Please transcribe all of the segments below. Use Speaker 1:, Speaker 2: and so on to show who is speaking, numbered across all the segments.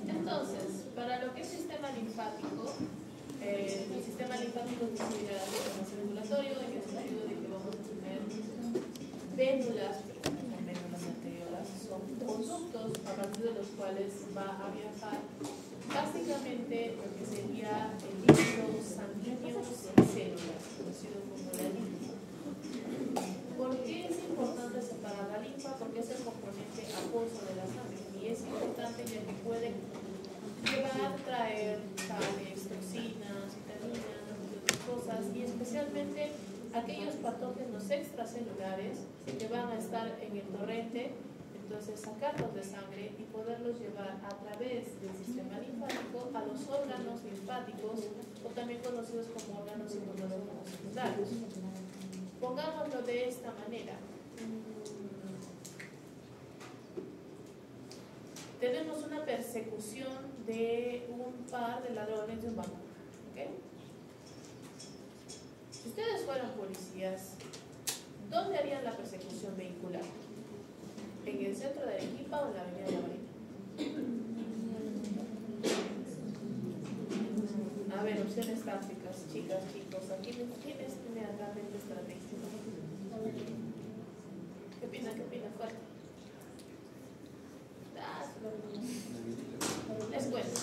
Speaker 1: Entonces, para lo que es sistema linfático, el sistema linfático es similar al sistema circulatorio, en el sentido de que vamos a tener vénulas, pero no son vénulas arteriosas, son conductos a partir de los cuales va a viajar básicamente lo que sería el líquido sanguíneo y células, conocido como la linfa. ¿Por qué es importante separar la linfa? Porque es el componente acuoso de la sangre y es importante ya que puede llevar, traer sales, toxinas, vitaminas, y otras cosas, y especialmente aquellos patógenos extracelulares que van a estar en el torrente. Entonces, sacarlos de sangre y poderlos llevar a través del sistema linfático a los órganos linfáticos, o también conocidos como órganos inmunológicos secundarios. Pongámoslo de esta manera. Tenemos una persecución de un par de ladrones de un banco. ¿Okay? Si ustedes fueran policías, ¿dónde harían la persecución vehicular? ¿En el centro de Arequipa o en la avenida de la Marina? A ver, opciones tácticas, chicas, chicos. ¿Quiénes tienen acá mente estratégica? ¿Qué opina? Fuerte. Les cuento.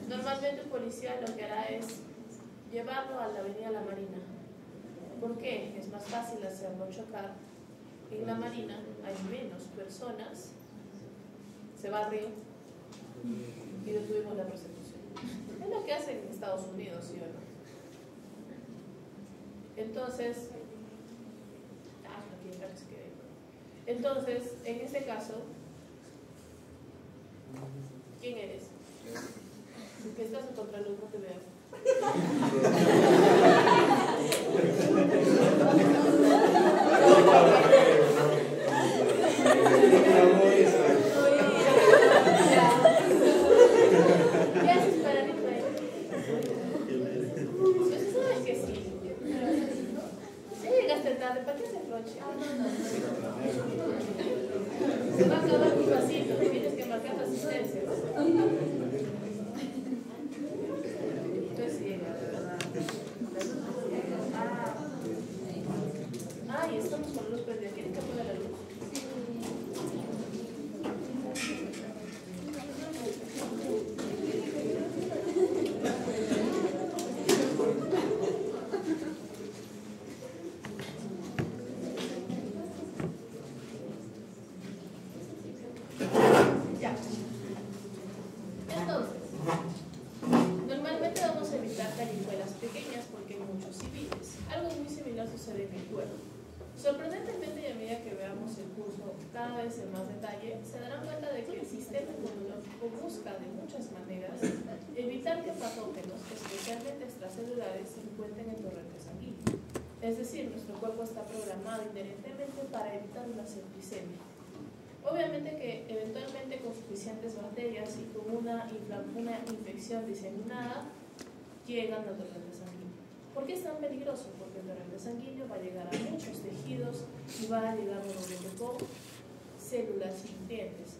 Speaker 1: Normalmente un policía lo que hará es llevarlo a la avenida de la Marina. ¿Por qué? Es más fácil hacerlo chocar. En la Marina hay menos personas, se va al río y detuvimos la persecución. Es lo que hacen en Estados Unidos, ¿sí o no? Entonces, en este caso, ¿quién eres? ¿Qué estás en contraluz? No te veo. ¿Qué haces para ir para ahí? Pues sabes que sí. Ya llegaste tarde, ¿para qué haces roche? Se va a acabar tu vasito, tienes que marcar tu asistencia. Entonces llega, de verdad. Ay, estamos con luz prendida. ¿Quieren que apague la luz? Ya. Entonces, normalmente vamos a evitar callejuelas pequeñas porque hay muchos civiles. Algo muy similar sucede en el cuerpo. Sorprendentemente, y a medida que veamos el curso cada vez en más detalle, se darán cuenta de que el sistema inmunológico busca de muchas maneras evitar que patógenos, especialmente extracelulares, se encuentren en torrente sanguíneo. Es decir, nuestro cuerpo está programado inherentemente para evitar una septicemia. Obviamente que eventualmente con suficientes bacterias y con una infección diseminada llegan al torrente sanguíneo. ¿Por qué es tan peligroso? Porque el torrente sanguíneo va a llegar a muchos tejidos y va a llegar nuevamente con células y nutrientes.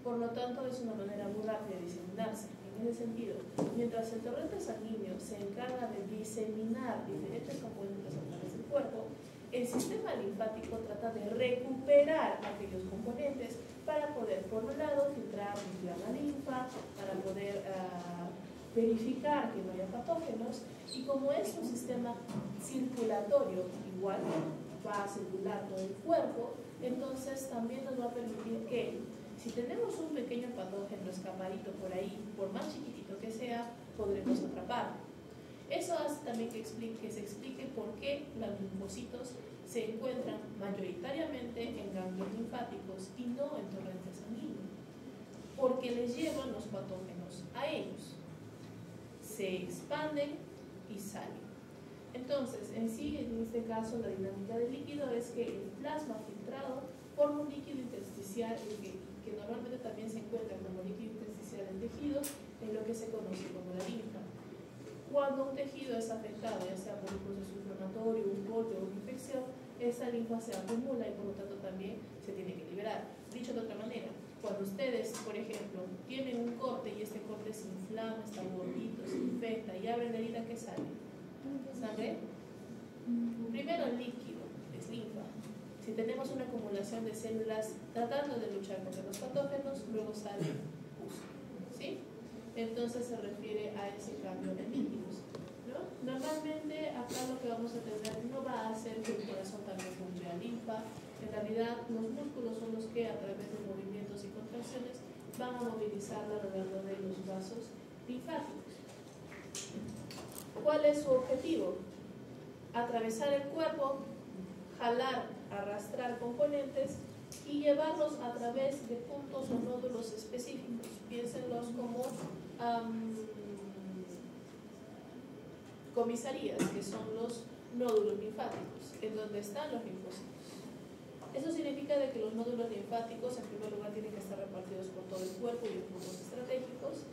Speaker 1: Por lo tanto, es una manera muy rápida de diseminarse. En ese sentido, mientras el torrente sanguíneo se encarga de diseminar diferentes componentes a través del cuerpo, el sistema linfático trata de recuperar aquellos componentes para poder, por un lado, filtrar la linfa, para poder verificar que no haya patógenos, y como es un sistema circulatorio, igual va a circular todo el cuerpo, entonces también nos va a permitir que, si tenemos un pequeño patógeno escapadito por ahí, por más chiquitito que sea, podremos atraparlo. Eso hace también que se explique por qué los linfocitos se encuentran mayoritariamente en ganglios linfáticos y no en torrente sanguíneo, porque les llevan los patógenos a ellos, se expanden y salen. Entonces, en sí, en este caso, la dinámica del líquido es que el plasma filtrado forma un líquido intersticial que normalmente también se encuentra como líquido intersticial en tejidos, en lo que se conoce como la linfa. Cuando un tejido es afectado, ya sea por un proceso inflamatorio, un golpe o una infección, esa linfa se acumula y por lo tanto también se tiene que liberar. Dicho de otra manera, cuando ustedes, por ejemplo, tienen un corte y este corte se inflama, está gordito, se infecta y abre la herida, ¿qué sale? ¿Sangre? Primero líquido, es linfa. Si tenemos una acumulación de células tratando de luchar contra los patógenos, luego sale pus, ¿sí? Entonces se refiere a ese cambio de líquidos, ¿no? Normalmente acá lo que vamos a tener no va a hacer que el corazón también funcione a linfa. En realidad los músculos son los que a través de movimientos y contracciones van a movilizarla alrededor de los vasos linfáticos. ¿Cuál es su objetivo? Atravesar el cuerpo, jalar, arrastrar componentes y llevarlos a través de puntos o nódulos específicos. Piénsenlos como comisarías, que son los nódulos linfáticos, en donde están los linfocitos. Eso significa de que los nódulos linfáticos, en primer lugar, tienen que estar repartidos por todo el cuerpo y en puntos estratégicos.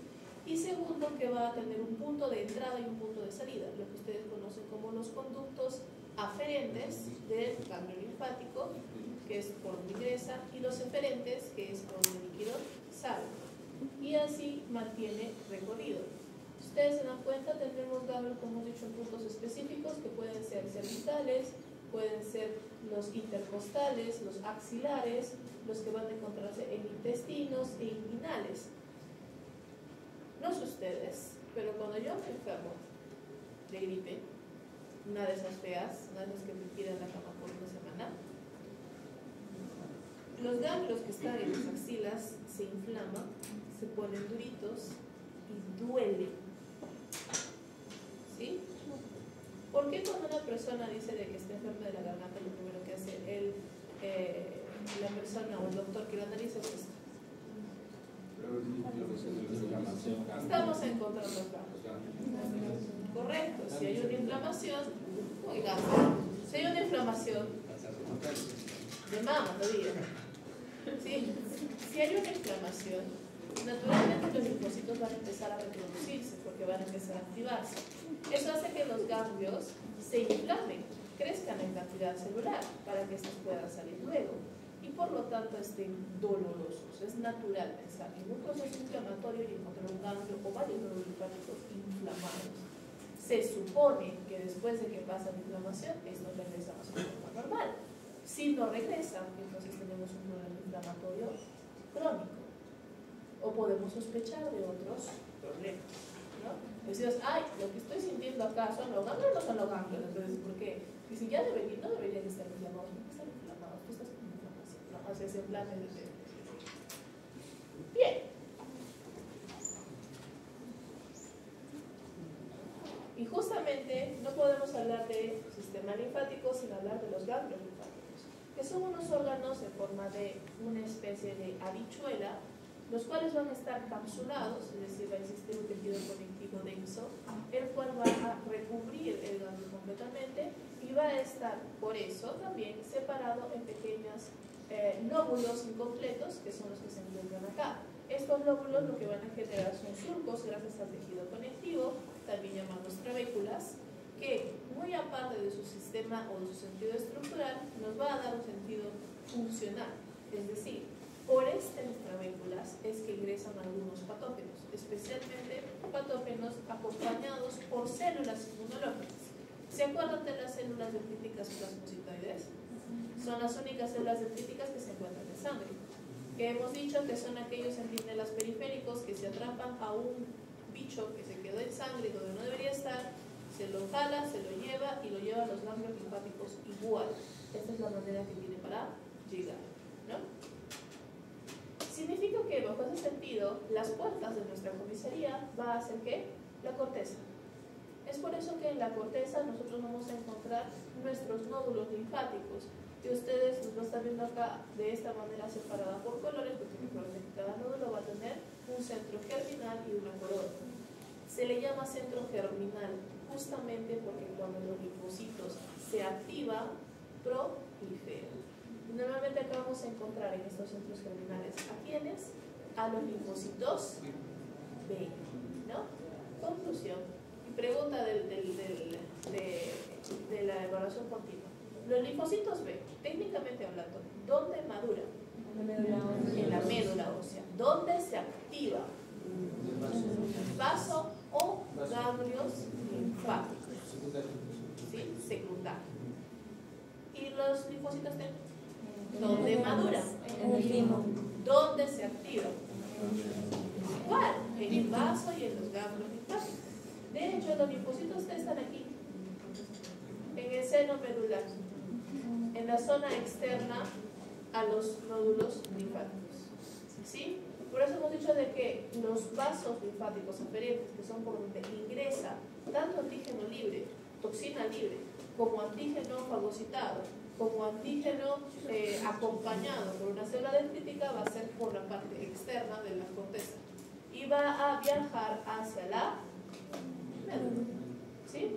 Speaker 1: Y segundo, que va a tener un punto de entrada y un punto de salida, lo que ustedes conocen como los conductos aferentes del ganglio linfático, que es por donde ingresa, y los eferentes, que es por donde el líquido sale. Y así mantiene recorrido. Si ustedes se dan cuenta, tendremos ganglios, como hemos dicho, en puntos específicos, que pueden ser cervicales, pueden ser los intercostales, los axilares, los que van a encontrarse en intestinos e inguinales. No sé ustedes, pero cuando yo me enfermo de gripe, una de esas feas, una de esas que me tiran la cama por una semana, los ganglios que están en las axilas se inflaman, se ponen duritos y duelen. ¿Sí? ¿Por qué cuando una persona dice de que está enferma de la garganta, lo primero que hace la persona o el doctor que lo analiza es esto? Estamos encontrando acá. Correcto, si hay una inflamación, oiga, si hay una inflamación de mama, no diga. ¿Sí? Si hay una inflamación, naturalmente los linfocitos van a empezar a reproducirse porque van a empezar a activarse. Eso hace que los ganglios se inflamen, crezcan en cantidad celular para que estos puedan salir luego. Y por lo tanto estén dolorosos. Es natural pensar en un proceso inflamatorio y encontrar un ganglio o varios nódulos linfáticos inflamados. Se supone que después de que pasa la inflamación, estos regresan a su forma normal. Si no regresan, entonces tenemos un problema inflamatorio crónico. O podemos sospechar de otros problemas, ¿no? Decimos, ay, lo que estoy sintiendo acá son los ganglios o no son los ganglios. Entonces, ¿por qué? Y si ya no deberían estar inflamados, ¿por qué están inflamados? Tú estás con inflamación, ¿no? Hacia ese plan de... Bien. Y justamente no podemos hablar de sistema linfático sin hablar de los ganglios linfáticos, que son unos órganos en forma de una especie de habichuela, los cuales van a estar capsulados, es decir, va a existir un tejido conectivo denso, el cual va a recubrir el ganglio completamente y va a estar, por eso, también separado en pequeños lóbulos incompletos, que son los que se encuentran acá. Estos lóbulos lo que van a generar son surcos gracias al tejido conectivo, también llamados trabéculas, que muy aparte de su sistema o de su sentido estructural, nos va a dar un sentido funcional. Es decir, por estas trabéculas es que ingresan algunos patógenos, especialmente patógenos acompañados por células inmunológicas. ¿Se acuerdan de las células dendríticas plasmocitoides? Son las únicas células dendríticas que se encuentran en sangre, que hemos dicho que son aquellos centinelas periféricos que se atrapan a un bicho que se quedó en sangre donde no debería estar, se lo jala, se lo lleva y lo lleva a los ganglios linfáticos igual. Esta es la manera que tiene para llegar, ¿no? Significa que bajo ese sentido las puertas de nuestra comisaría va a ser ¿qué? La corteza. Es por eso que en la corteza nosotros vamos a encontrar nuestros nódulos linfáticos, que ustedes los están viendo acá de esta manera separada por colores, porque recuerden que cada nódulo va a tener un centro germinal y una corona. Se le llama centro germinal justamente porque cuando los linfocitos se activan, proliferan. Normalmente acá vamos a encontrar en estos centros germinales ¿a quiénes? A los linfocitos B, ¿no? Conclusión y pregunta de la evaluación continua. Los linfocitos B, técnicamente hablando, ¿dónde maduran? En la médula ósea. ¿Dónde se activa? Vaso o ganglios linfáticos. ¿Sí? Secundario. ¿Y los linfocitos T? ¿Dónde maduran?
Speaker 2: En el timo.
Speaker 1: ¿Dónde se activan? Igual, en el vaso y en los ganglios linfáticos. De hecho, los linfocitos T están aquí, en el seno medular, en la zona externa a los nódulos linfáticos. ¿Sí? Por eso hemos dicho de que los vasos linfáticos aferentes, que son por donde ingresa tanto antígeno libre, toxina libre, como antígeno fagocitado, como antígeno acompañado por una célula dendrítica, va a ser por la parte externa de la corteza y va a viajar hacia la médula. ¿Sí?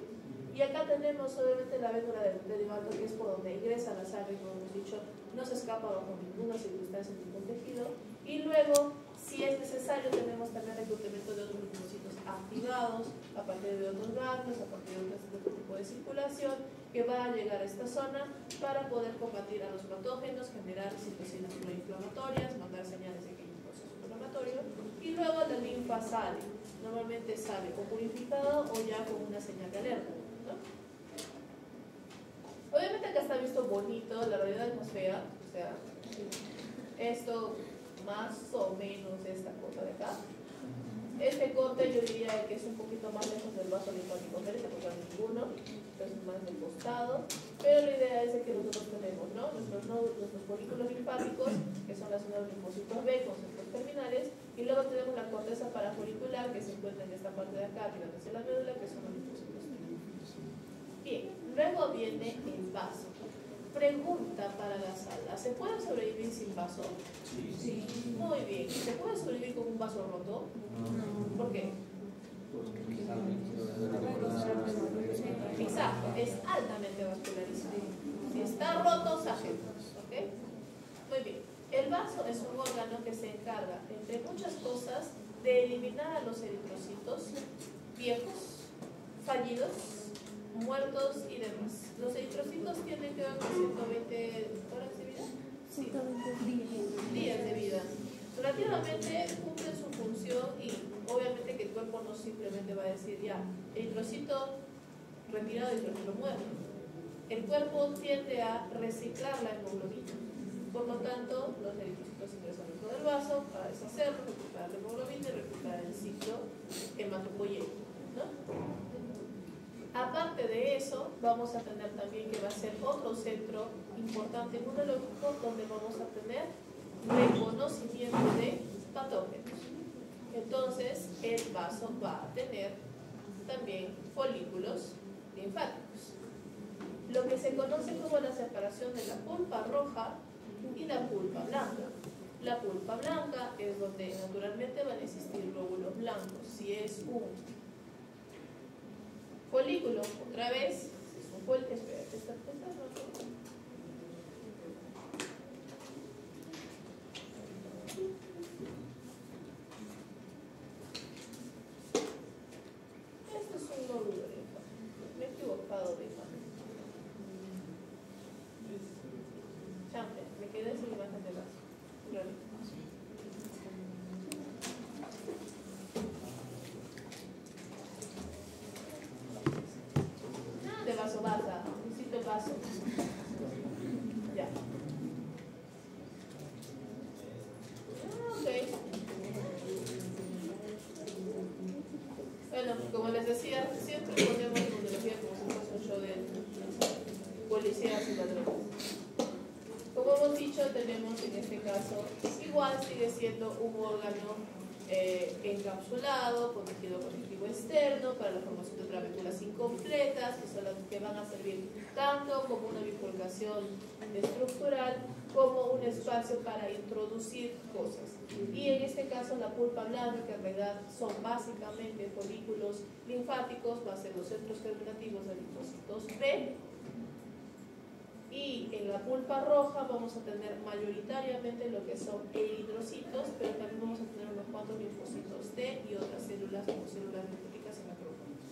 Speaker 1: Y acá tenemos obviamente la médula del derivato, que es por donde ingresa la sangre, como hemos dicho, no se escapa bajo ninguna circunstancia en ningún tejido. Y luego, si es necesario, tenemos también reclutamiento de otros linfocitos activados a partir de otros ganglios, a partir de otro tipo de circulación, que va a llegar a esta zona para poder combatir a los patógenos, generar citocinas proinflamatorias, mandar señales de que hay un proceso inflamatorio. Y luego la linfa sale, normalmente sale o purificada o ya con una señal de alerta, ¿no? Obviamente acá está visto bonito, la realidad es más fea, o sea, esto más o menos esta cosa de acá. Este corte yo diría que es un poquito más lejos del vaso linfático merece, porque no hay ninguno, es más del costado, pero la idea es de que nosotros tenemos, ¿no?, nuestros folículos linfáticos, que son las zonas de linfocitos B con centros terminales, y luego tenemos la corteza parafolicular que se encuentra en esta parte de acá, tirando hacia la médula, que son los linfocitos T. Bien, luego viene el vaso. Pregunta para la sala: ¿se puede sobrevivir sin vaso? Sí. Muy bien. ¿Se puede sobrevivir con un vaso roto? No. ¿Por qué? Exacto, es altamente vascularizado. Si está roto, sáquenlo. ¿Ok? Muy bien. El vaso es un órgano que se encarga, entre muchas cosas, de eliminar a los eritrocitos viejos, fallidos, muertos y demás. Los eritrocitos tienen que ver con 120 horas de vida.
Speaker 2: 120
Speaker 1: días de vida. Relativamente cumplen su función y obviamente que el cuerpo no simplemente va a decir ya, eritrocito retirado y eritrocito muerto. El cuerpo tiende a reciclar la hemoglobina. Por lo tanto, los eritrocitos ingresan dentro del vaso para deshacerlo, recuperar la hemoglobina y recuperar el ciclo hematopoyético, ¿no? Aparte de eso, vamos a tener también que va a ser otro centro importante inmunológico donde vamos a tener reconocimiento de patógenos. Entonces, el vaso va a tener también folículos linfáticos. Lo que se conoce como la separación de la pulpa roja y la pulpa blanca. La pulpa blanca es donde naturalmente van a existir glóbulos blancos. Si es un folículo, otra vez, es un folículo, espérate, está rojo. Esto es un nódulo linfático, me he equivocado de imagen. Champe, me quedé sin imagen de vaso. De vaso, basa, necesito vaso. Ya. Ok. Bueno, como les decía, siempre ponemos inmunología como si fuese un show de policías y ladrones. Como hemos dicho, tenemos en este caso, igual sigue siendo un órgano encapsulado con tejido conectivo externo para la formación de trabeculas incompletas, que son las que van a servir tanto como una bifurcación estructural como un espacio para introducir cosas. Y en este caso la pulpa blanca, que en realidad son básicamente folículos linfáticos, va a ser los centros germinativos de linfocitos B. Y en la pulpa roja vamos a tener mayoritariamente lo que son eritrocitos, pero también vamos a tener unos cuantos linfocitos T y otras células como células linfáticas y macrófagos.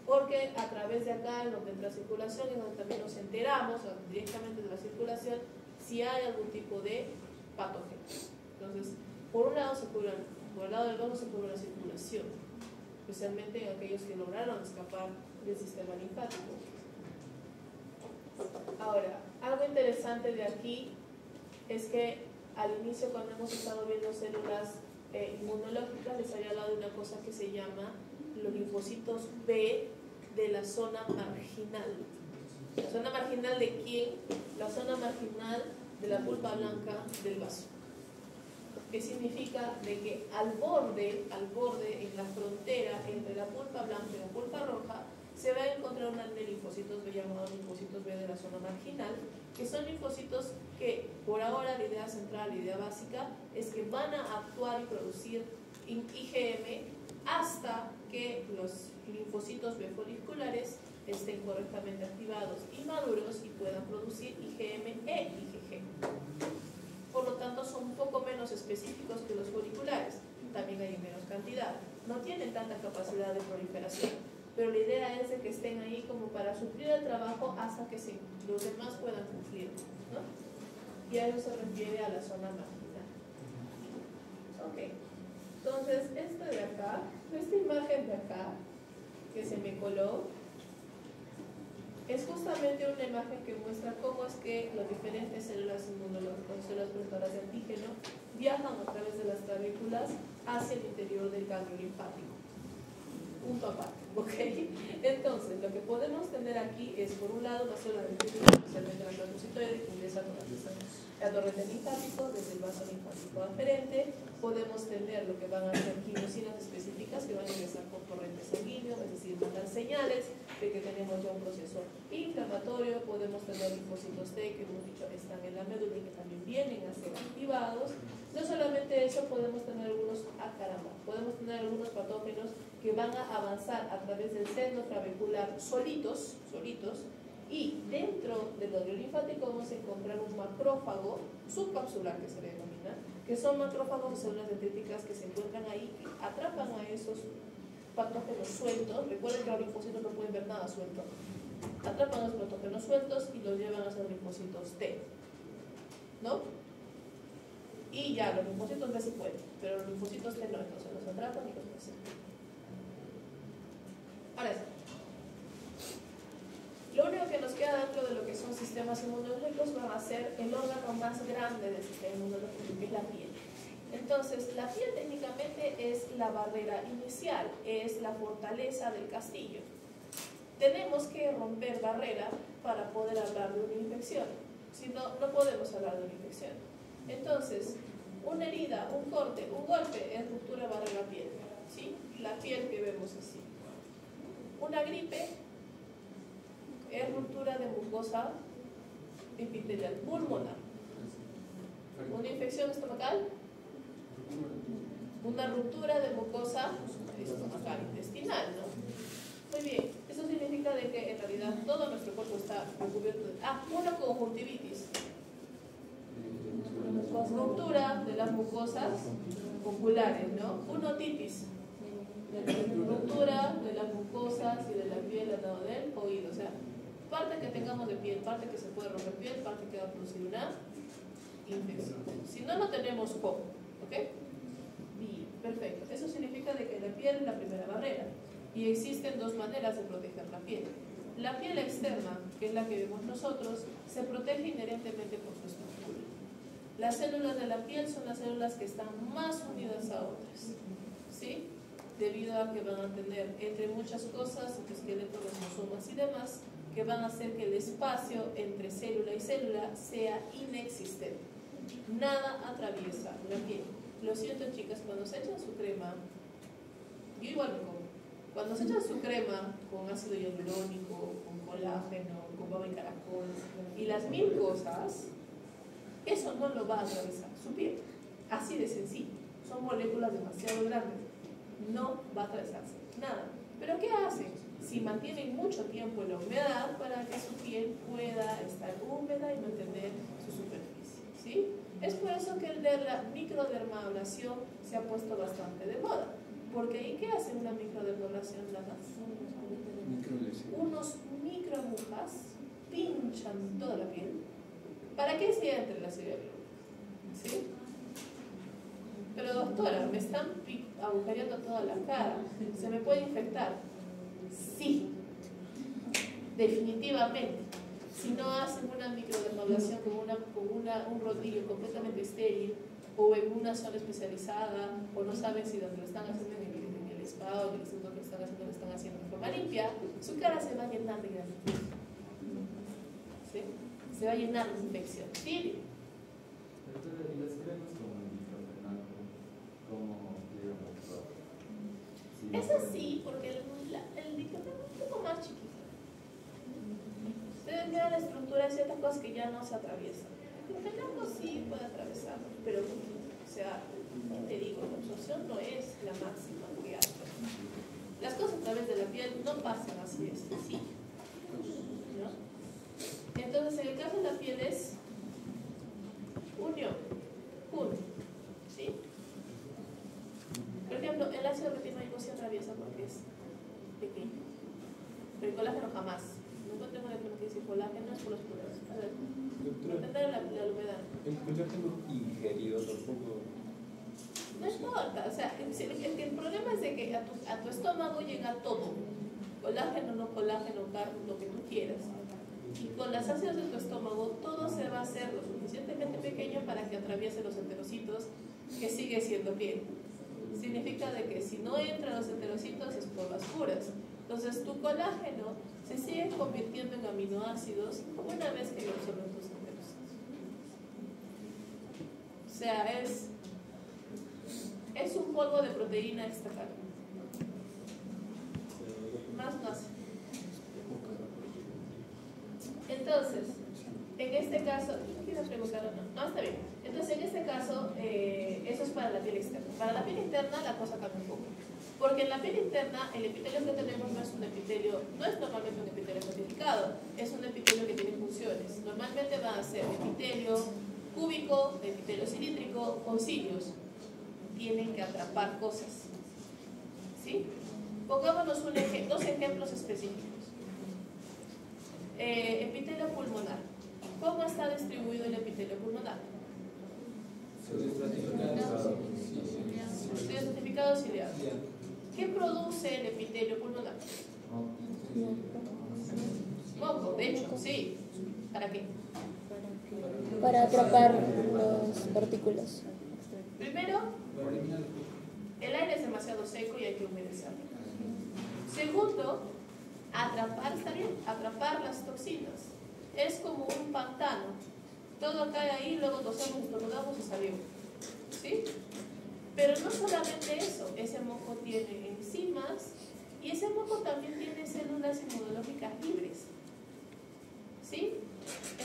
Speaker 1: porque a través de acá, en donde entra circulación, es donde también nos enteramos directamente de la circulación si hay algún tipo de patógeno. Entonces, por un lado por el lado del vaso se cubre la circulación, especialmente en aquellos que lograron escapar del sistema linfático. Ahora, algo interesante de aquí es que al inicio, cuando hemos estado viendo células inmunológicas, les había hablado de una cosa que se llama los linfocitos B de la zona marginal. ¿La zona marginal de quién? La zona marginal de la pulpa blanca del vaso. ¿Qué significa? De que al borde, en la frontera entre la pulpa blanca y la pulpa roja, se va a encontrar una de linfocitos B llamados linfocitos B de la zona marginal, que son linfocitos que, por ahora, la idea central, la idea básica, es que van a actuar y producir IgM hasta que los linfocitos B foliculares estén correctamente activados y maduros y puedan producir IgM e IgG. Por lo tanto, son un poco menos específicos que los foliculares, también hay en menos cantidad, no tienen tanta capacidad de proliferación, pero la idea es de que estén ahí como para suplir el trabajo hasta que los demás puedan cumplir, ¿no? Y a eso se refiere a la zona marginal. Ok, entonces esta de acá, esta imagen de acá que se me coló, es justamente una imagen que muestra cómo es que las diferentes células inmunológicas, células protectoras de antígeno, viajan a través de las clavículas hacia el interior del ganglio linfático. Punto aparte, ¿ok? Entonces, lo que podemos tener aquí es, por un lado, una célula dendrítica, especialmente la plasmocitoide, que ingresa al torrente linfático desde el vaso linfático aferente. Podemos tener lo que van a ser quimiosinas específicas que van a ingresar por torrente sanguíneo, es decir, mandar señales de que tenemos ya un proceso inflamatorio. Podemos tener linfocitos T, que hemos dicho están en la médula y que también vienen a ser activados. No solamente eso, podemos tener podemos tener algunos patógenos que van a avanzar a través del seno clavicular solitos, y dentro del ganglio linfático vamos a encontrar un macrófago subcapsular, que se le denomina, que son macrófagos de células dendríticas que se encuentran ahí, que atrapan a esos patógenos sueltos. Recuerden que los linfocitos no pueden ver nada suelto. Atrapan a los patógenos sueltos y los llevan a los linfocitos T, ¿no? Y ya, los linfocitos B sí pueden, pero los linfocitos T no, entonces los atrapan y los presentan. Ahora sí. Lo único que nos queda dentro de lo que son sistemas inmunológicos va a ser el órgano más grande del sistema inmunológico, que es la piel. Entonces, la piel técnicamente es la barrera inicial, es la fortaleza del castillo. Tenemos que romper barrera para poder hablar de una infección. Si no, no podemos hablar de una infección. Entonces, una herida, un corte, un golpe es ruptura barrera-piel, ¿sí? La piel que vemos así. Una gripe es ruptura de mucosa epitelial pulmonar. Una infección estomacal, una ruptura de mucosa estomacal intestinal, ¿no? Muy bien, eso significa de que en realidad todo nuestro cuerpo está recubierto de... una conjuntivitis. Ruptura de las mucosas oculares, ¿no? Una otitis. Ruptura de las mucosas y de la piel al lado del oído. O sea, parte que tengamos de piel, parte que se puede romper piel, parte que va a producir una infección. Si no, no tenemos cómo, ¿ok? Bien, perfecto. Eso significa de que la piel es la primera barrera y existen dos maneras de proteger la piel. La piel externa, que es la que vemos nosotros, se protege inherentemente por su estructura. Las células de la piel son las células que están más unidas a otras, ¿sí? Debido a que van a tener, entre muchas cosas, el esqueleto, cromosomas y demás, que van a hacer que el espacio entre célula y célula sea inexistente. Nada atraviesa la piel. Lo siento, chicas, cuando se echan su crema, yo igual me como. Cuando se echan su crema con ácido hialurónico, con colágeno, con baba y caracol y las mil cosas, eso no lo va a atravesar su piel. Así de sencillo. Son moléculas demasiado grandes. No va a atravesarse nada. ¿Pero qué hacen? Si mantienen mucho tiempo en la humedad, para que su piel pueda estar húmeda y mantener su superficie, ¿sí? Es por eso que el de la microdermabrasión se ha puesto bastante de moda. Porque ¿y qué hace una microdermabrasión, Lana? unos microagujas pinchan toda la piel. ¿Para qué se entre la serie biológica? ¿Sí? Pero doctora, me están agujereando toda la cara, ¿se me puede infectar? Sí, definitivamente. Si no hacen una microdermabrasión con un rodillo completamente estéril, o en una zona especializada, o no saben si donde lo están haciendo en el spa o en el instituto que lo están haciendo de forma limpia, su cara se va a llenar de granitos. ¿Sí? Se va a llenar de infección. ¿Sí?
Speaker 3: ¿Y las cremas como el diclofenaco, cómo llegamos a...?
Speaker 1: Es así, porque el diclofenaco es un poco más chiquito. Ustedes vean la estructura de ciertas cosas que ya no se atraviesan. El diclofenaco sí puede atravesarlo, pero, o sea, te digo, la absorción no es la máxima que hay. Las cosas a través de la piel no pasan así de sencillo, ¿no? Entonces, en el caso de la piel es unión, ¿sí? Por ejemplo, el ácido retinoico se atraviesa porque es pequeño, pero el colágeno jamás. No encontré una que dice colágeno es por los poros. A ver, entender la humedad.
Speaker 4: El colágeno ingerido tampoco.
Speaker 1: No importa, o sea, el problema es de que a tu estómago llega todo. Colágeno, no colágeno, carne, lo que tú quieras. Y con las ácidos de tu estómago, todo se va a hacer lo suficientemente pequeño para que atraviese los enterocitos, que sigue siendo piel. Significa de que si no entran los enterocitos es por las puras. Entonces tu colágeno se sigue convirtiendo en aminoácidos una vez que lo absorben tus enterocitos. O sea, es un polvo de proteína extracarne. Más. Entonces, en este caso, ¿no quieres preguntar o no? No, está bien. Entonces, en este caso, eso es para la piel externa. Para la piel interna, la cosa cambia un poco. Porque en la piel interna, el epitelio que tenemos no es un epitelio, no es normalmente un epitelio estratificado, es un epitelio que tiene funciones. Normalmente va a ser epitelio cúbico, epitelio cilíndrico o cilios. Tienen que atrapar cosas. ¿Sí? Pongámonos dos ejemplos específicos. Epitelio pulmonar. ¿Cómo está distribuido el epitelio pulmonar? Estratificado ciliado. ¿Qué produce el epitelio pulmonar? Moco, de hecho, sí. ¿Para qué?
Speaker 2: Para atrapar las partículas.
Speaker 1: Primero, el aire es demasiado seco y hay que humedecerlo. Segundo, atrapar, está bien, atrapar las toxinas. Es como un pantano. Todo cae ahí, luego tosemos, estornudamos y salimos. ¿Sí? Pero no solamente eso, ese moco tiene enzimas y ese moco también tiene células inmunológicas libres. ¿Sí?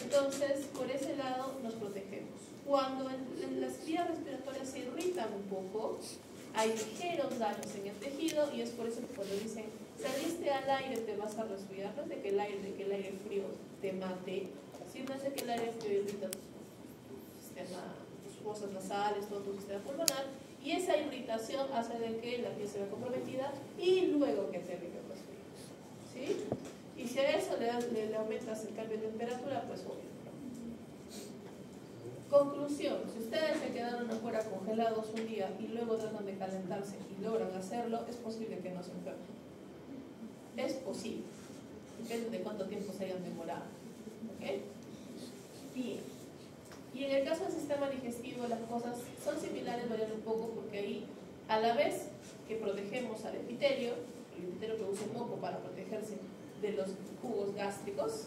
Speaker 1: Entonces, por ese lado nos protegemos. Cuando las vías respiratorias se irritan un poco, hay ligeros daños en el tejido y es por eso que cuando dicen saliste al aire te vas a resfriar, no es de que el aire frío te mate, sino es de que el aire frío irrita tu sistema, tus fosas nasales, todo tu sistema pulmonar, y esa irritación hace de que la piel se vea comprometida y luego que te venga el resfriado. ¿Sí? Y si a eso le aumentas el cambio de temperatura, pues obvio. Conclusión, si ustedes se quedaron afuera congelados un día y luego tratan de calentarse y logran hacerlo, es posible que no se enfermen. Es posible. Depende de cuánto tiempo se hayan demorado. ¿Okay? Bien. Y en el caso del sistema digestivo las cosas son similares, varían un poco porque ahí a la vez que protegemos al epitelio, el epitelio produce moco para protegerse de los jugos gástricos,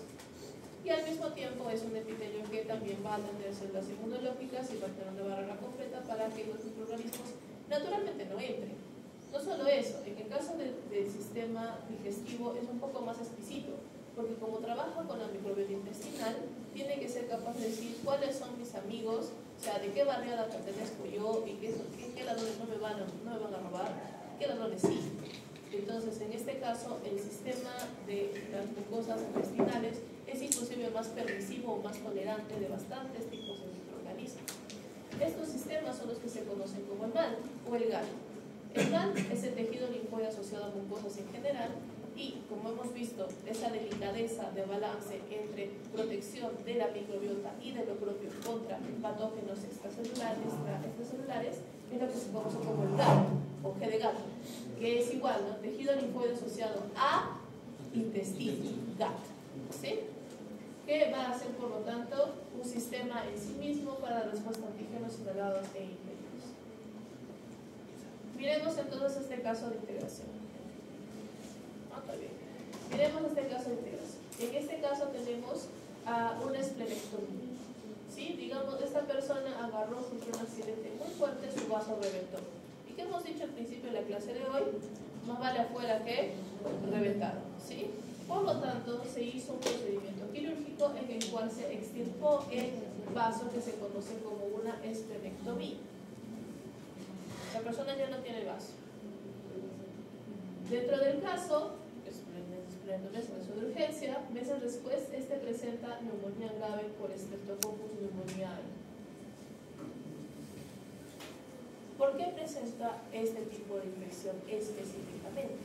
Speaker 1: y al mismo tiempo es un epitelio que también va a tener células inmunológicas y va a tener una barrera completa para que los microorganismos naturalmente no entren. No solo eso, en el caso del sistema digestivo es un poco más exquisito, porque como trabaja con la microbiota intestinal, tiene que ser capaz de decir cuáles son mis amigos, o sea, de qué barriada pertenezco yo y qué ladrones no me van a robar, qué ladrones sí. Entonces, en este caso, el sistema de las mucosas intestinales es inclusive más permisivo o más tolerante de bastantes tipos de microorganismos. Estos sistemas son los que se conocen como el MAL o el GAL. El GAL es el tejido linfoide asociado a mucosas en general Y como hemos visto, esa delicadeza de balance entre protección de la microbiota y de lo propio contra patógenos extracelulares es lo que se conoce como el GAT o G de gato, que es igual, ¿no? Tejido linfoide asociado a intestino, GAT, ¿sí? Que va a ser, por lo tanto, un sistema en sí mismo para la respuesta a antígenos inhalados e ingeridos. Miremos entonces este caso de integración. Está bien. Miremos este caso de integración. En este caso tenemos una esplenectomía. ¿Sí? Digamos, esta persona agarró, sufrió un accidente muy fuerte, su vaso reventó. ¿Y qué hemos dicho al principio de la clase de hoy? Más vale afuera que reventado. ¿Sí? Por lo tanto, se hizo un procedimiento quirúrgico en el cual se extirpó el vaso que se conoce como una esplenectomía. La persona ya no tiene vaso. Dentro del caso, esplenectomía de urgencia, meses después, este presenta neumonía grave por Streptococcus pneumoniae. ¿Por qué presenta este tipo de infección específicamente?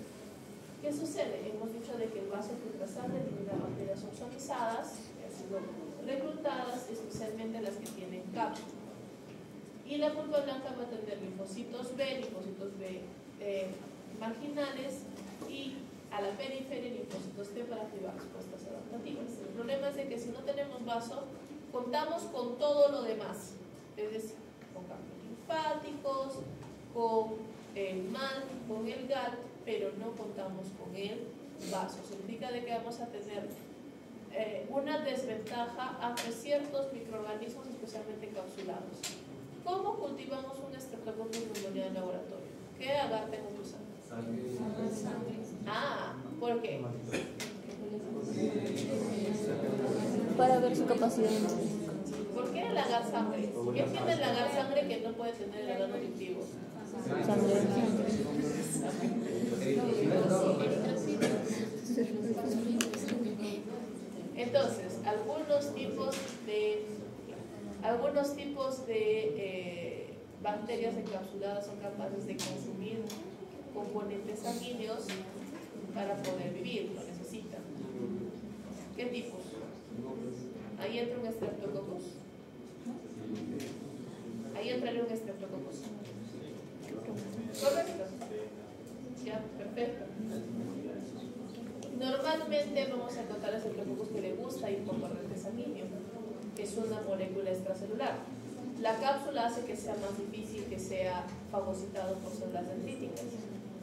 Speaker 1: ¿Qué sucede? Hemos dicho de que el vaso filtra sangre elimina bacterias ozonizadas, que han sido reclutadas, especialmente las que tienen cápsula. Y la pulpa blanca va a tener linfocitos B marginales, y a la periferia linfocitos T para activar respuestas adaptativas. El problema es de que si no tenemos vaso, contamos con todo lo demás, es decir, con cambios linfáticos, con el MAN, con el GAT, pero no contamos con el vaso. Significa de que vamos a tener una desventaja ante ciertos microorganismos, especialmente encapsulados. ¿Cómo cultivamos un Streptococcus pneumoniae en laboratorio? ¿Qué agar tengo que usar?
Speaker 3: Sangre.
Speaker 1: Ah, ¿por qué?
Speaker 2: Para ver su capacidad.
Speaker 1: ¿Por qué el agar sangre? ¿Qué tiene el agar sangre que no puede tener el agar nutritivo?
Speaker 2: Sangre.
Speaker 1: Entonces, algunos tipos de bacterias encapsuladas son capaces de consumir componentes sanguíneos para poder vivir, lo necesitan. ¿Qué tipos? Ahí entra un Streptococcus. Ahí entraría un Streptococcus. ¿Correcto? Ya, perfecto. Normalmente vamos a encontrar el Streptococcus que le gusta ir por corriente sanguíneo, que es una molécula extracelular. La cápsula hace que sea más difícil que sea fagocitado por células dendríticas.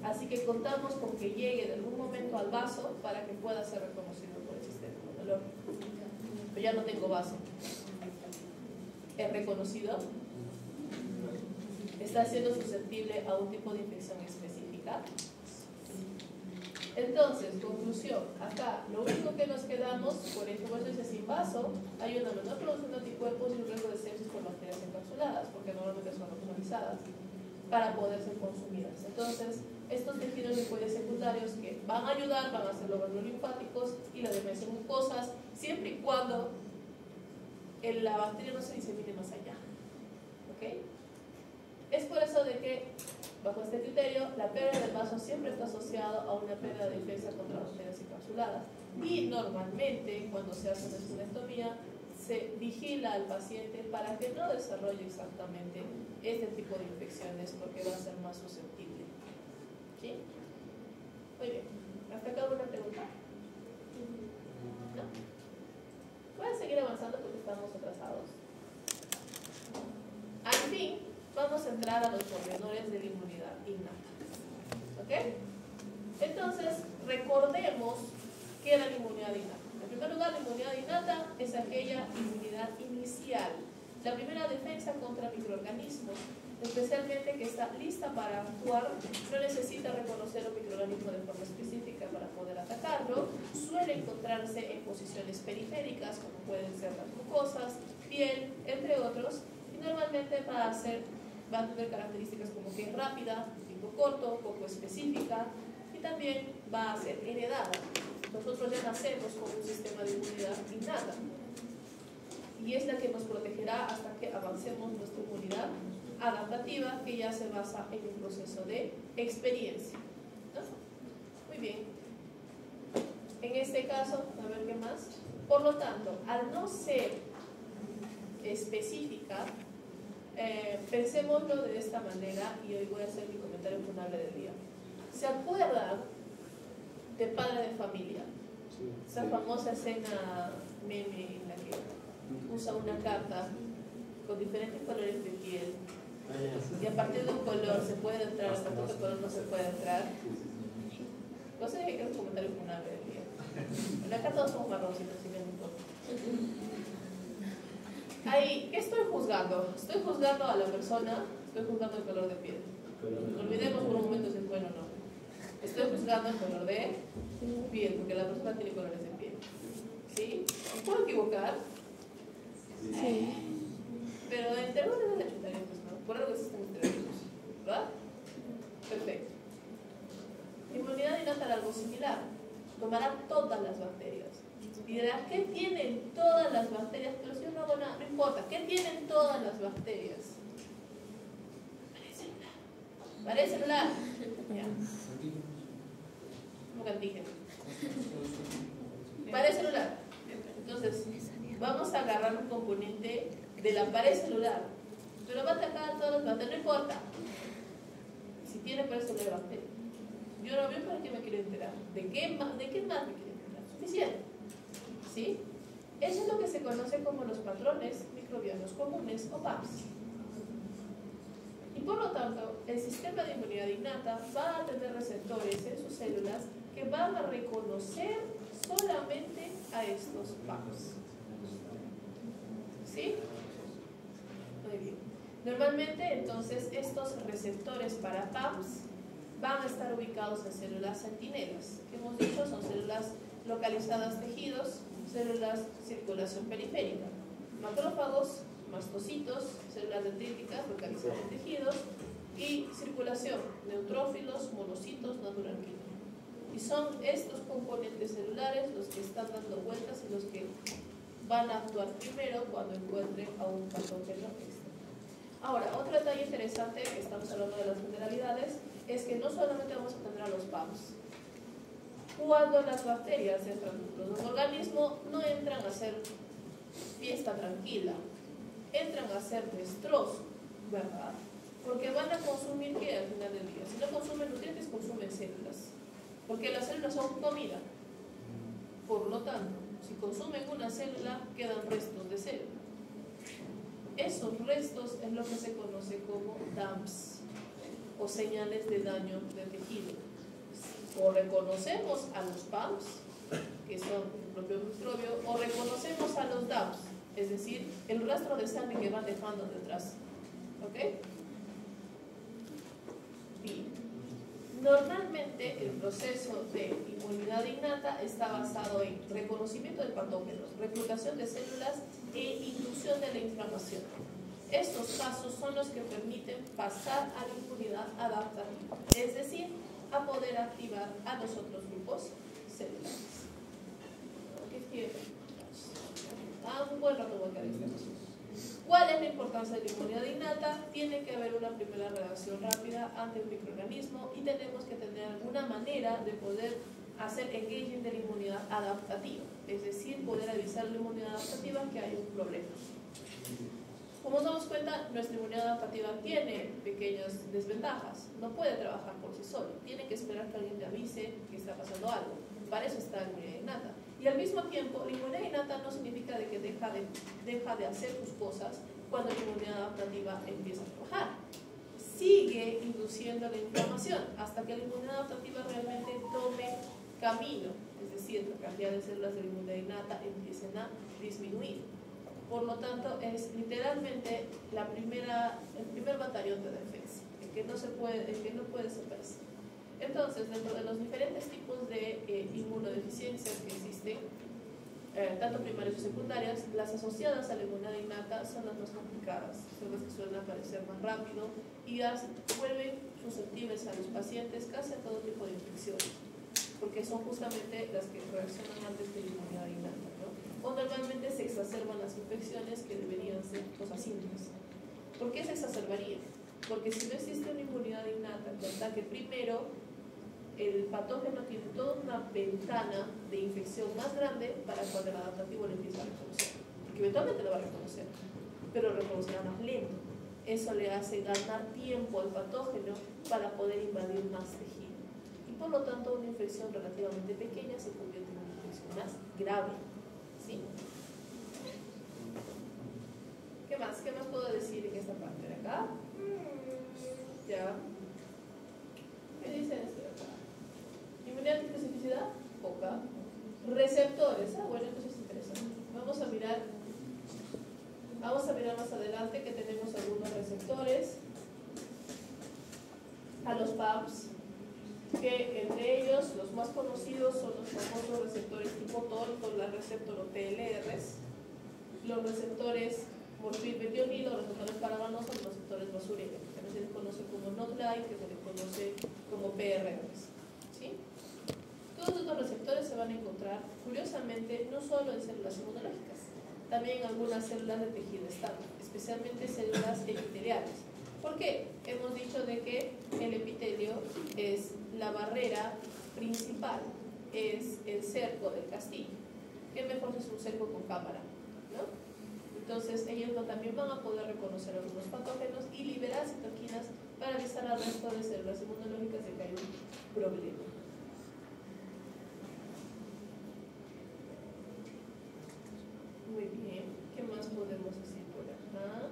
Speaker 1: Así que contamos con que llegue de algún momento al vaso para que pueda ser reconocido por el sistema inmunológico. Pero ya no tengo vaso. ¿Es reconocido? ¿Está siendo susceptible a un tipo de infección específica? Entonces, conclusión, acá lo único que nos quedamos, por ejemplo, es sin vaso, hay una menor producción de anticuerpos y un riesgo de sepsis por bacterias encapsuladas, porque normalmente son ozonizadas, para poder ser consumidas. Entonces, estos tejidos linfoides secundarios que van a ayudar, van a ser los ganglios linfáticos y las defensas mucosas, siempre y cuando la bacteria no se disemine más allá. ¿Ok? Es por eso de que, bajo este criterio, la pérdida del vaso siempre está asociada a una pérdida de defensa contra bacterias encapsuladas. Y normalmente, cuando se hace una esplenectomía, se vigila al paciente para que no desarrolle exactamente este tipo de infecciones, porque va a ser más susceptible. ¿Sí? Muy bien. ¿Hasta acá alguna pregunta? ¿No? Voy a seguir avanzando porque estamos atrasados. Al fin, vamos a entrar a los pormenores de la inmunidad innata. ¿Ok? Entonces, recordemos qué era la inmunidad innata. En primer lugar, la inmunidad innata es aquella inmunidad inicial, la primera defensa contra microorganismos, especialmente que está lista para actuar, no necesita reconocer un microorganismo de forma específica para poder atacarlo, suele encontrarse en posiciones periféricas, como pueden ser las mucosas, piel, entre otros, y normalmente va a tener características como que es rápida, tipo corto, poco específica, y también va a ser heredada. Nosotros ya nacemos con un sistema de inmunidad innata, y es la que nos protegerá hasta que avancemos nuestra inmunidad adaptativa, que ya se basa en un proceso de experiencia. ¿No? Muy bien. este caso, a ver qué más. Por lo tanto, al no ser específica, pensémoslo de esta manera y hoy voy a hacer mi comentario funable del día. ¿Se acuerdan de Padre de Familia? Esa famosa escena meme en la que usa una carta con diferentes colores de piel y a partir de un color se puede entrar, a partir de otro color no se puede entrar. No sé qué es un comentario funable del día. Bueno, acá todos somos marroncitos, así que no importa. Ahí, ¿qué estoy juzgando? Estoy juzgando a la persona, estoy juzgando el color de piel. Olvidemos por un momento si es bueno o no. Estoy juzgando el color de piel, porque la persona tiene colores de piel. ¿Sí? ¿Me puedo equivocar?
Speaker 2: Sí.
Speaker 1: Pero en términos de la chutaría, pues no. Por algo existen estereotipos. ¿Verdad? Perfecto. Inmunidad innata era algo similar. Tomará todas las bacterias. Y dirá, ¿qué tienen todas las bacterias? Pero si yo no hago nada, no importa. ¿Qué tienen todas las bacterias? Pared celular. Ya. Como que antígeno. Pared celular. Entonces, vamos a agarrar un componente de la pared celular. Pero va a atacar a todas las bacterias, no importa. Si tiene pared celular bacteria. Yo no veo para qué me quiero enterar. ¿De qué más me quiero enterar? Suficiente. ¿Sí? Eso es lo que se conoce como los patrones microbianos comunes o PAMs. Y por lo tanto, el sistema de inmunidad innata va a tener receptores en sus células que van a reconocer solamente a estos PAMs. ¿Sí? Muy bien. Normalmente, entonces, estos receptores para PAMs van a estar ubicados en células centinelas, que hemos dicho son células localizadas tejidos, células circulación periférica, macrófagos, mastocitos, células dendríticas localizadas en tejidos y circulación, neutrófilos, monocitos, natural killer. Y son estos componentes celulares los que están dando vueltas y los que van a actuar primero cuando encuentren a un patógeno externo. Ahora, otro detalle interesante, que estamos hablando de las generalidades, es que no solamente vamos a tener a los PAMs. Cuando las bacterias entran dentro de un organismo, no entran a hacer fiesta tranquila, entran a hacer destrozo, ¿verdad? Porque van a consumir, ¿qué? Al final del día, si no consumen nutrientes, consumen células, porque las células son comida. Por lo tanto, si consumen una célula, quedan restos de célula. Esos restos es lo que se conoce como DAMPs, o señales de daño de tejido. O reconocemos a los PAMs, que son el propio microbio, o reconocemos a los DAMPs, es decir, el rastro de sangre que van dejando detrás. ¿Ok? Bien. Normalmente el proceso de inmunidad innata está basado en reconocimiento de patógenos, reclutación de células e inducción de la inflamación. Estos pasos son los que permiten pasar a la inmunidad adaptativa, es decir, a poder activar a los otros grupos celulares. ¿Qué tiene? Un buen rato voy a quedar este. ¿Cuál es la importancia de la inmunidad innata? Tiene que haber una primera reacción rápida ante un microorganismo y tenemos que tener alguna manera de poder hacer engaging de la inmunidad adaptativa, es decir, poder avisar a la inmunidad adaptativa que hay un problema. Como nos damos cuenta, nuestra inmunidad adaptativa tiene pequeñas desventajas, no puede trabajar por sí solo, tiene que esperar que alguien le avise que está pasando algo, para eso está la inmunidad innata. Y al mismo tiempo, la inmunidad innata no significa de que deja de hacer sus cosas cuando la inmunidad adaptativa empieza a trabajar. Sigue induciendo la inflamación hasta que la inmunidad adaptativa realmente tome camino, es decir, la cantidad de células de la inmunidad innata empiecen a disminuir. Por lo tanto, es literalmente el primer batallón de defensa, el que no puede separarse. Entonces, dentro de los diferentes tipos de inmunodeficiencias que existen, tanto primarias y secundarias, las asociadas a la inmunidad innata son las más complicadas, son las que suelen aparecer más rápido y vuelven susceptibles a los pacientes casi a todo tipo de infecciones, porque son justamente las que reaccionan antes que la inmunidad innata, ¿no? O normalmente se exacerban las infecciones que deberían ser asímptomas. ¿Por qué se exacerbarían? Porque si no existe una inmunidad innata que ataque primero el patógeno tiene toda una ventana de infección más grande para cuando el adaptativo lo empieza a reconocer. Porque eventualmente lo va a reconocer, pero lo reconocerá más lento. Eso le hace ganar tiempo al patógeno para poder invadir más tejido. Y por lo tanto, una infección relativamente pequeña se convierte en una infección más grave. ¿Sí? ¿Qué más? ¿Qué más puedo decir en esta parte de acá? Ya. ¿Qué dice esto de acá? Inmunidad y especificidad, poca. Receptores, bueno, entonces es interesante. Vamos a mirar más adelante que tenemos algunos receptores a los PAMs, que entre ellos los más conocidos son los famosos receptores tipo TOL con la receptor o TLRs, los receptores morfil-metionil, los receptores paravanosos, los receptores basureros, que también se les conoce como NOT-like, que se les conoce como PRRs. ¿Sí? Todos estos receptores se van a encontrar, curiosamente, no solo en células inmunológicas, también en algunas células de tejido estable, especialmente células epiteliales. ¿Por qué? Hemos dicho de que el epitelio es la barrera principal, es el cerco del castillo. ¿Qué mejor es un cerco con cámara? ¿No? Entonces ellos también van a poder reconocer algunos patógenos y liberar citoquinas para avisar al resto de células inmunológicas de que hay un problema. Muy bien, ¿qué más podemos decir por acá?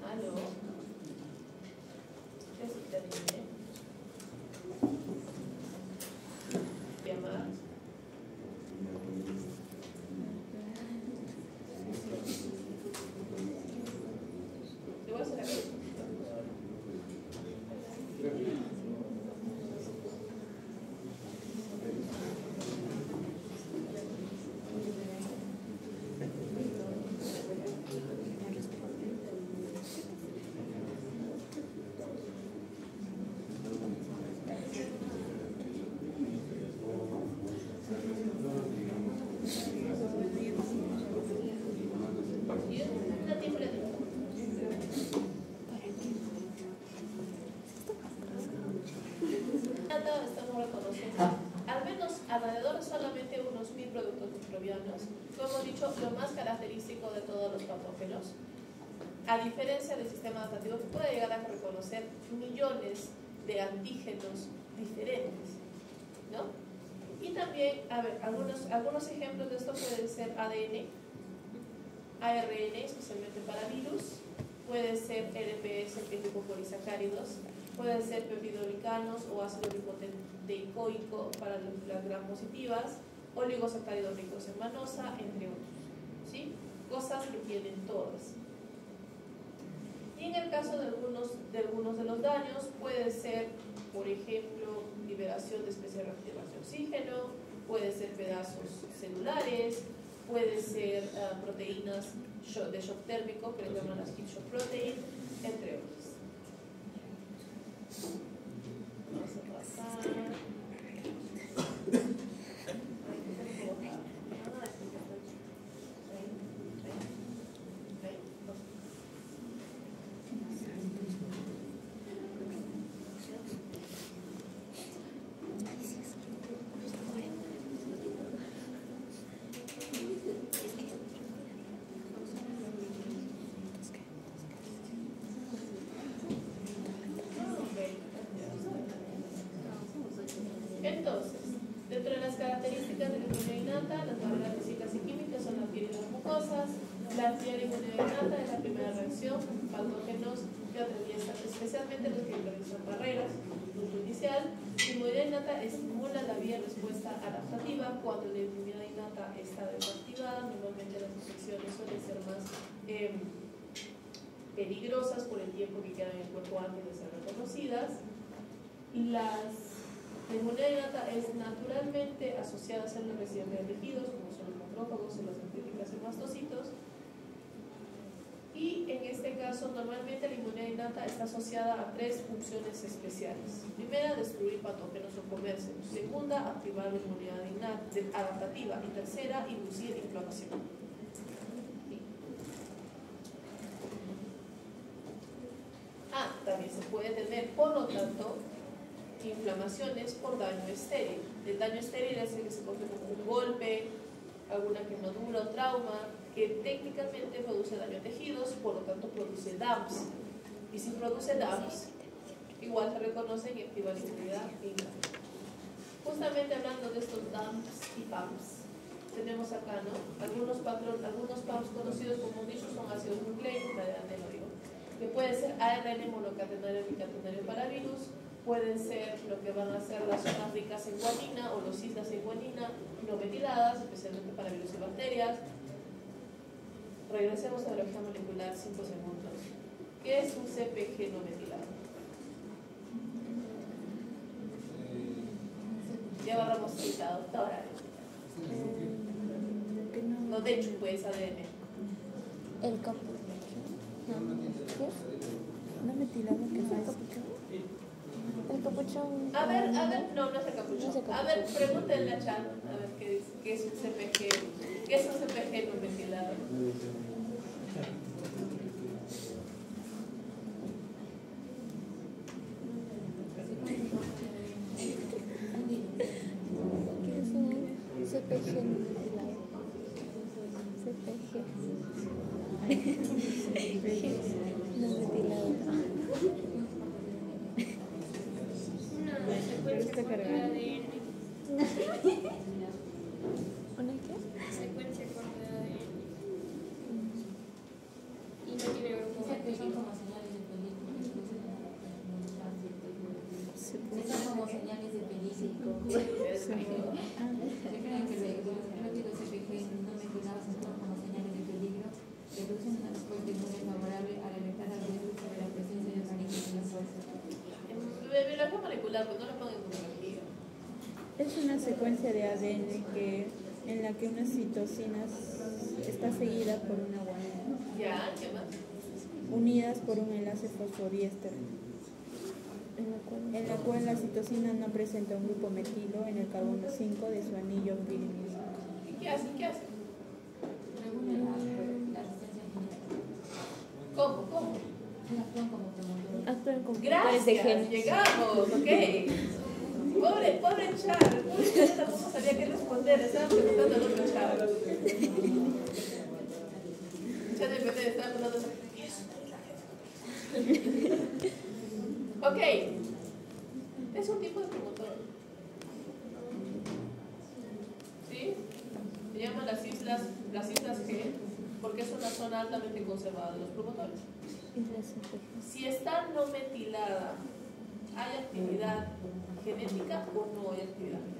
Speaker 1: ¿Aló? ¿Qué se termine? ¿Llamar? ¿Te voy a hacer aquí? Estamos reconociendo al menos alrededor de solamente unos 1000 productos microbianos. Como hemos dicho, lo más característico de todos los patógenos, a diferencia del sistema adaptativo que puede llegar a reconocer millones de antígenos diferentes, ¿no? Y también, a ver, algunos ejemplos de esto pueden ser ADN, ARN, especialmente para virus, puede ser LPS, que es lipopolisacáridos, pueden ser peptidoglicanos o ácido lipoteicoico para las gram positivas, oligosacáridos ricos en manosa, entre otros. ¿Sí? Cosas que tienen todas. Y en el caso de algunos de los daños, puede ser, por ejemplo, liberación de especies reactivas de oxígeno, puede ser pedazos celulares, puede ser proteínas de shock térmico, que le llaman las heat shock protein, entre otros. Vamos a pasar. Entonces, dentro de las características de la inmunidad innata, las barreras físicas y químicas son la piel y las mucosas. La inmunidad innata es la primera reacción, patógenos que atraviesan, especialmente los que atraviesan barreras. Punto inicial. La inmunidad innata estimula la vía de respuesta adaptativa. Cuando la inmunidad innata está desactivada, normalmente las infecciones suelen ser más peligrosas por el tiempo que quedan en el cuerpo antes de ser reconocidas. La inmunidad innata es naturalmente asociada a células residentes de tejidos, como son los macrófagos, células dendríticas y mastocitos. Y en este caso, normalmente la inmunidad innata está asociada a 3 funciones especiales. Primera, destruir patógenos o comerse. Segunda, activar la inmunidad adaptativa. Y tercera, inducir inflamación. También se puede tener, por lo tanto, inflamaciones por daño estéril. El daño estéril es el que se conoce como un golpe, alguna quemadura o trauma, que técnicamente produce daño a tejidos, por lo tanto produce DAMPs. Y si produce DAMPs, igual se reconoce en equivalencia innata. Justamente hablando de estos DAMPs y PAMPs, tenemos acá, ¿no? Algunos PAMPs conocidos como dicho son ácidos nucleicos, que pueden ser ARN monocatenario o bicatenario para virus, pueden ser lo que van a ser las zonas ricas en guanina o los islas en guanina no metiladas, especialmente para virus y bacterias. Regresemos a la biología molecular 5 segundos. ¿Qué es un CpG no metilado? Ya barramos citado hasta ahora. No, de hecho, pues ADN.
Speaker 2: El capuchón. No metilado, ¿qué es el capuchón? El capuchón.
Speaker 1: A ver, no es el capuchón. A ver, pregúntenle a Chan, a ver qué es un CpG. ¿Qué es un CpG no metilado?
Speaker 2: ¿Qué es un CpG no metilado? CpG. No metilado.
Speaker 5: Una secuencia corta de ADN.
Speaker 2: ¿Una qué?
Speaker 5: Secuencia corta de ADN. Y no tiene grupo metílico.
Speaker 6: Son como señales de peligro. ¿Se creen que los rápidos CpG no metilados son como señales de peligro? Producen una respuesta inmune favorable al alertar al virus sobre la presencia de organismos en la fuerza.
Speaker 1: Biología molecular, pues no lo pongan en biología.
Speaker 7: Es una secuencia de ADN en la que una citosina está seguida por una guanina,
Speaker 1: ¿Ya? ¿Qué más?
Speaker 7: unidas por un enlace fosfodiéster, en la cual la citosina no presenta un grupo metilo en el carbono 5 de su anillo pirimidino.
Speaker 1: ¿Y qué hace? ¿Qué hace?
Speaker 6: Regula la resistencia genética.
Speaker 1: ¿Cómo?
Speaker 6: Actúan como promotores.
Speaker 2: Actúan como promotores de
Speaker 1: Gracias,
Speaker 2: genes.
Speaker 1: llegamos, ok. Pobre Char, tampoco sabía qué responder, estaba preguntando al otro Char. Char de repente estaba preguntando, ¿qué es una Ok, es un tipo de promotor. ¿Sí? Se llaman las islas G porque es una zona altamente conservada de los promotores. Si está no metilada, ¿hay actividad genética o no hay actividad genética?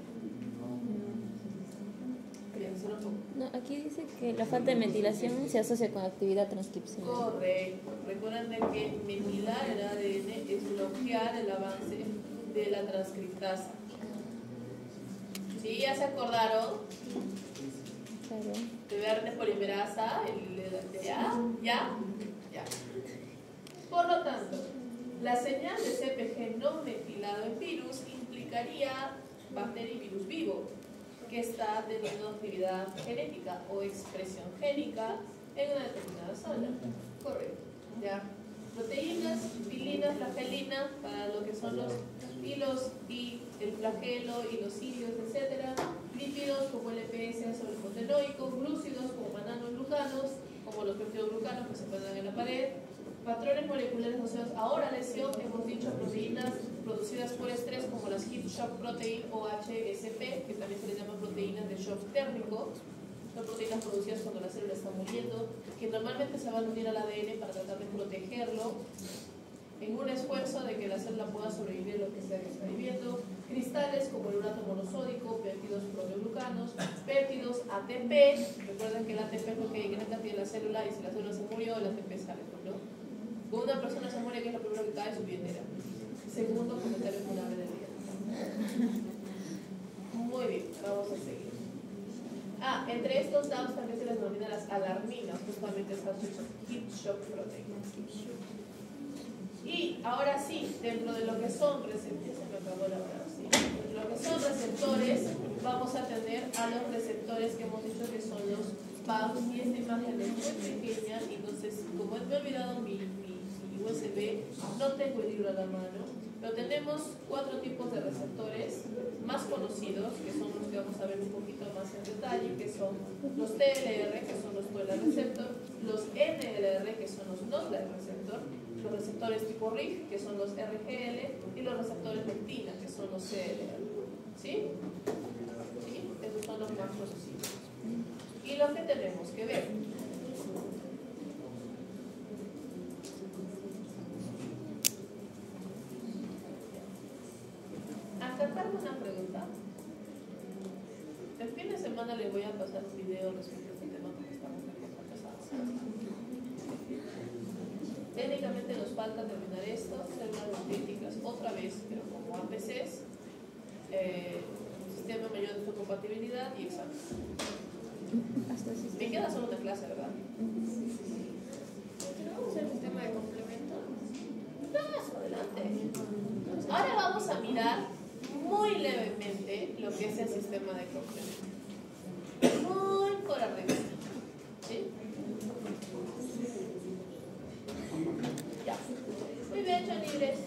Speaker 2: No, aquí dice que la falta de metilación se asocia con actividad transcripcional.
Speaker 1: Correcto. Recuerden de que metilar el ADN es bloquear el avance de la transcriptasa. ¿Sí? ¿Ya se acordaron?
Speaker 2: Claro.
Speaker 1: De ARN polimerasa, ¿ya? Por lo tanto, la señal de CpG no metilado en virus implicaría bacteria y virus vivo que está teniendo actividad genética o expresión génica en una determinada zona. Correcto. ¿Ya? Proteínas, pilinas, flagelina, para lo que son los hilos y el flagelo y los cilios, etc. Lípidos como el EPS solipotenoico, glúcidos como mananoglucanos, como los peptidoglucanos que se encuentran en la pared. Patrones moleculares asociados a ahora lesión, hemos dicho proteínas producidas por estrés como las Heat Shock Protein o HSP, que también se les llama proteínas de shock térmico. Son proteínas producidas cuando la célula está muriendo, que normalmente se van a unir al ADN para tratar de protegerlo en un esfuerzo de que la célula pueda sobrevivir lo que sea que está viviendo. Cristales como el urato monosódico, péptidos proteoglucanos, péptidos ATP. Recuerden que el ATP es lo que hay en gran cantidad en la célula y si la célula se murió, el ATP sale, ¿no? Cuando una persona se muere, ¿qué es lo primero que cae? Su billetera. Segundo comentario funable del día. Muy bien, vamos a seguir. Entre estos DAMs también se les denomina las alarminas, justamente estas heat shock proteínas. Y ahora sí, dentro de lo que son receptores, lo que son receptores, vamos a tener a los receptores que hemos dicho que son los PAM, y esta imagen es muy pequeña, entonces como me he olvidado mi USB, no tengo el libro a la mano, pero tenemos 4 tipos de receptores más conocidos, que son los que vamos a ver un poquito más en detalle, que son los TLR, que son los total receptor, los NLR, que son los not receptor, los receptores tipo RIG, que son los RGL, y los receptores lectina, que son los CLR. ¿Sí? ¿Sí? Esos son los más conocidos. Y lo que tenemos que ver. Acá tengo una pregunta. El fin de semana le voy a pasar un video respecto a este tema porque estamos un poco pesados. Técnicamente nos falta terminar esto, hacer unas críticas otra vez, pero como APCs, sistema mayor de su compatibilidad y examen. Me queda solo una clase, ¿verdad?
Speaker 5: ¿Tenemos el sistema de complemento?
Speaker 1: Más adelante. Ahora vamos a mirar muy levemente lo que es el sistema de complemento. Muy por arriba. ¿Sí? Ya. Muy bien, libres.